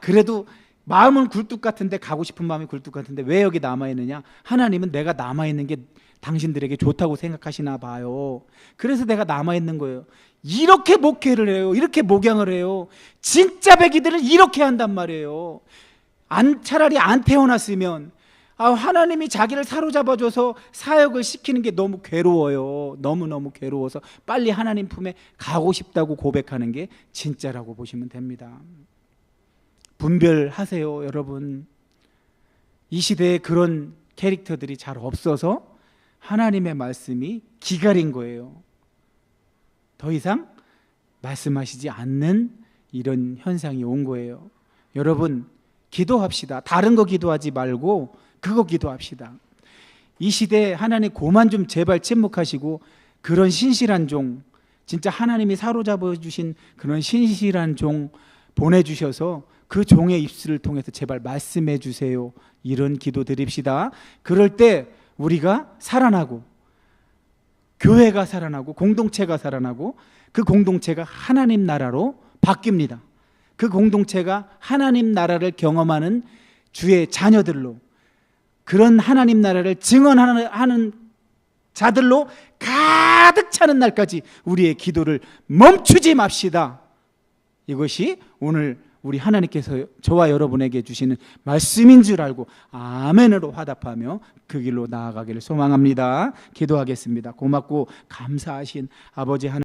Speaker 1: 그래도 마음은 굴뚝 같은데, 가고 싶은 마음이 굴뚝 같은데 왜 여기 남아있느냐? 하나님은 내가 남아있는 게 당신들에게 좋다고 생각하시나 봐요. 그래서 내가 남아있는 거예요. 이렇게 목회를 해요. 이렇게 목양을 해요. 진짜 배기들은 이렇게 한단 말이에요. 차라리 안 태어났으면 하나님이 자기를 사로잡아줘서 사역을 시키는 게 너무 괴로워요. 너무너무 괴로워서 빨리 하나님 품에 가고 싶다고 고백하는 게 진짜라고 보시면 됩니다. 분별하세요, 여러분. 이 시대에 그런 캐릭터들이 잘 없어서 하나님의 말씀이 기갈인 거예요. 더 이상 말씀하시지 않는 이런 현상이 온 거예요. 여러분, 기도합시다. 다른 거 기도하지 말고 그거 기도합시다. 이 시대에 하나님 고만 좀 제발 침묵하시고 그런 신실한 종, 진짜 하나님이 사로잡아 주신 그런 신실한 종 보내주셔서 그 종의 입술을 통해서 제발 말씀해 주세요. 이런 기도 드립시다. 그럴 때 우리가 살아나고 교회가 살아나고 공동체가 살아나고 그 공동체가 하나님 나라로 바뀝니다. 그 공동체가 하나님 나라를 경험하는 주의 자녀들로, 그런 하나님 나라를 증언하는 자들로 가득 차는 날까지 우리의 기도를 멈추지 맙시다. 이것이 오늘 우리 하나님께서 저와 여러분에게 주시는 말씀인 줄 알고 아멘으로 화답하며 그 길로 나아가기를 소망합니다. 기도하겠습니다. 고맙고 감사하신 아버지 하나님,